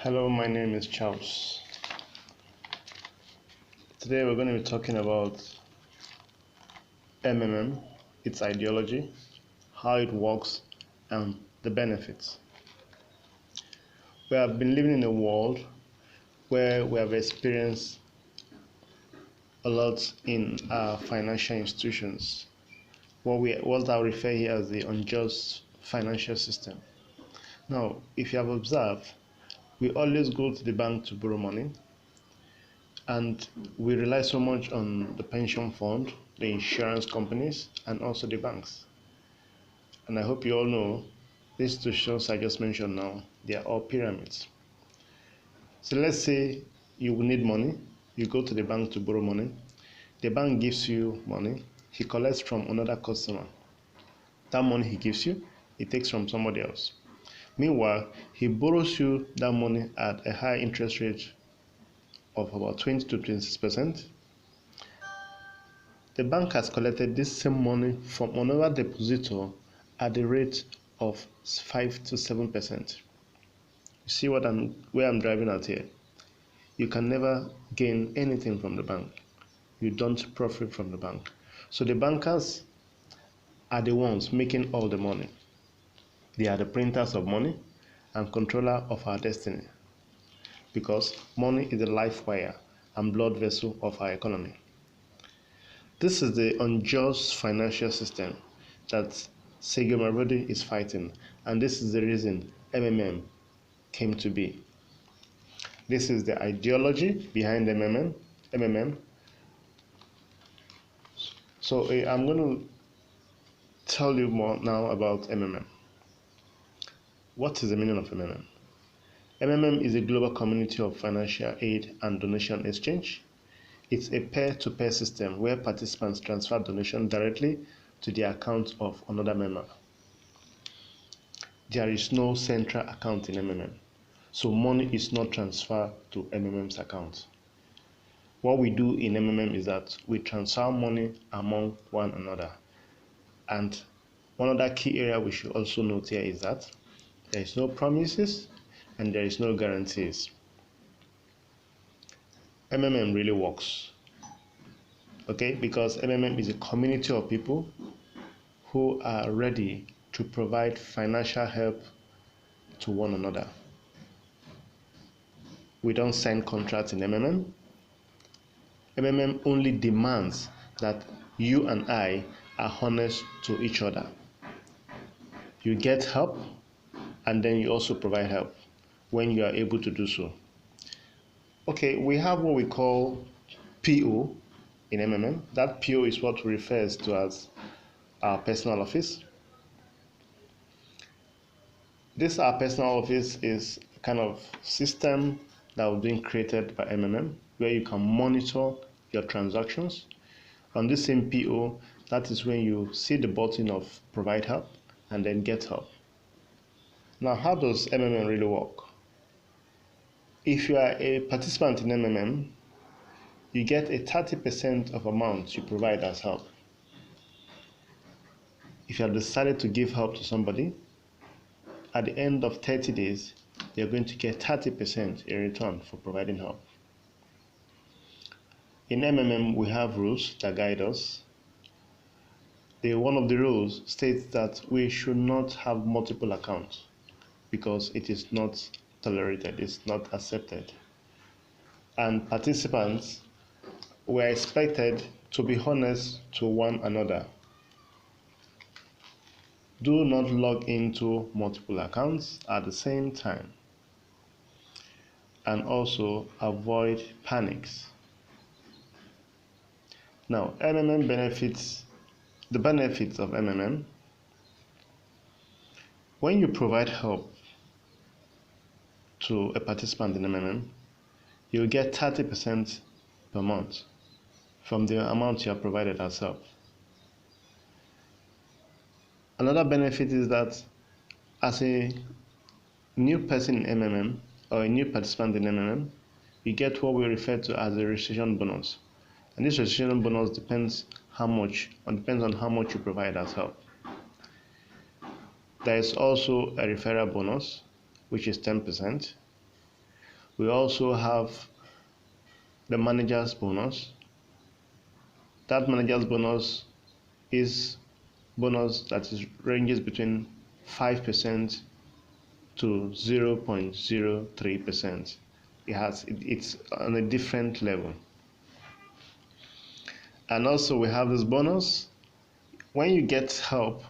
Hello, my name is Charles. Today we're going to be talking about MMM, its ideology, how it works, and the benefits. We have been living in a world where we have experienced a lot in our financial institutions, what I refer here as the unjust financial system. Now, if you have observed, we always go to the bank to borrow money, and we rely so much on the pension fund, the insurance companies, and also the banks. And I hope you all know these institutions I just mentioned now, they are all pyramids. So let's say you need money, you go to the bank to borrow money, the bank gives you money, he collects from another customer. That money he gives you, he takes from somebody else. Meanwhile, he borrows you that money at a high interest rate of about 20 to 26%. The bank has collected this same money from another depositor at the rate of 5 to 7%. You see where I'm driving at here? You can never gain anything from the bank. You don't profit from the bank. So the bankers are the ones making all the money. They are the printers of money and controller of our destiny, because money is the life wire and blood vessel of our economy. This is the unjust financial system that Ejeh Marodi is fighting, and this is the reason MMM came to be. This is the ideology behind MMM. So I'm going to tell you more now about MMM. What is the meaning of MMM? MMM is a global community of financial aid and donation exchange. It's a peer-to-peer system where participants transfer donation directly to the account of another member. There is no central account in MMM, so money is not transferred to MMM's account. What we do in MMM is that we transfer money among one another. And one other key area we should also note here is that there is no promises and there is no guarantees. MMM really works, okay, because MMM is a community of people who are ready to provide financial help to one another. We don't sign contracts in MMM. MMM only demands that you and I are honest to each other. You get help, and then you also provide help when you are able to do so. Okay, we have what we call PO in MMM. That PO is what refers to as our personal office. This our personal office is a kind of system that was being created by MMM, where you can monitor your transactions. On this same PO, that is when you see the button of provide help and then get help. Now, how does MMM really work? If you are a participant in MMM, you get a 30% of amount you provide as help. If you have decided to give help to somebody, at the end of 30 days, you're going to get 30% in return for providing help. In MMM, we have rules that guide us. One of the rules states that we should not have multiple accounts because it is not tolerated, it's not accepted. And participants were expected to be honest to one another. Do not log into multiple accounts at the same time. And also avoid panics. Now, MMM benefits, the benefits of MMM. When you provide help to a participant in MMM, you'll get 30% per month from the amount you have provided as help. Another benefit is that as a new person in MMM or a new participant in MMM, you get what we refer to as a registration bonus. And this registration bonus depends on how much you provide as help. There is also a referral bonus, which is 10%. We also have the manager's bonus. That manager's bonus is bonus that ranges between 5% to 0.03%. It's on a different level. And also we have this bonus. When you get help,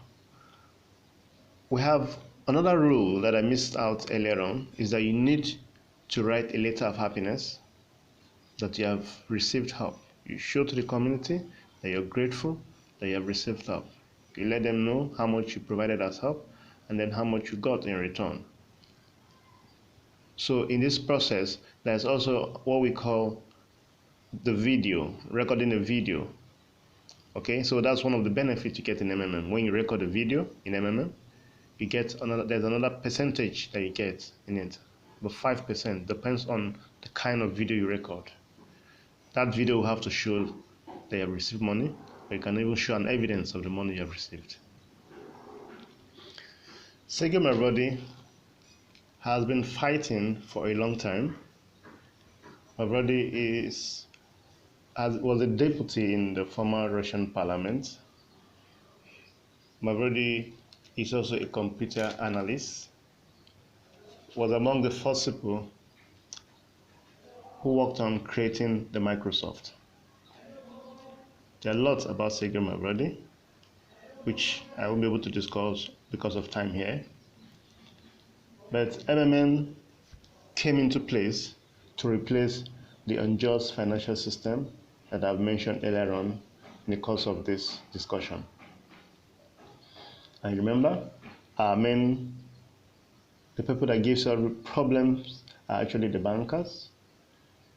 we have another rule that I missed out earlier on, is that you need to write a letter of happiness that you have received help. You show to the community that you're grateful that you have received help. You let them know how much you provided as help and then how much you got in return. So in this process, there's also what we call the video, recording a video. Okay, so that's one of the benefits you get in MMM. When you record a video in MMM, you get there's another percentage that you get in it, but 5% depends on the kind of video you record. That video will have to show that you have received money, but you can even show an evidence of the money you have received. Ejeh Mavrodi has been fighting for a long time. Mavrodi was a deputy in the former Russian parliament. Mavrodi is also a computer analyst, was among the first people who worked on creating the Microsoft. There are lots about Ejeh Mavrodi, which I won't be able to discuss because of time here. But MMM came into place to replace the unjust financial system that I've mentioned earlier on in the course of this discussion. And remember, the people that give us problems are actually the bankers,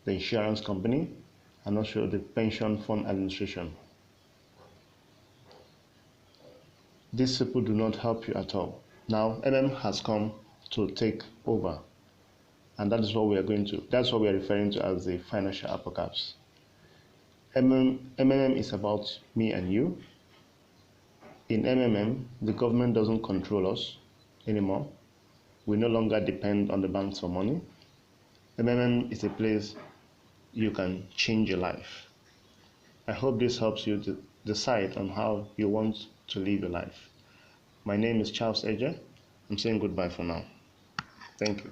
the insurance company, and also the pension fund administration. These people do not help you at all. Now, MM has come to take over, and that is what we are that's what we are referring to as the financial apocalypse. MMM is about me and you. In MMM, the government doesn't control us anymore. We no longer depend on the banks for money. MMM is a place you can change your life. I hope this helps you to decide on how you want to live your life. My name is Charles Ejeh. I'm saying goodbye for now. Thank you.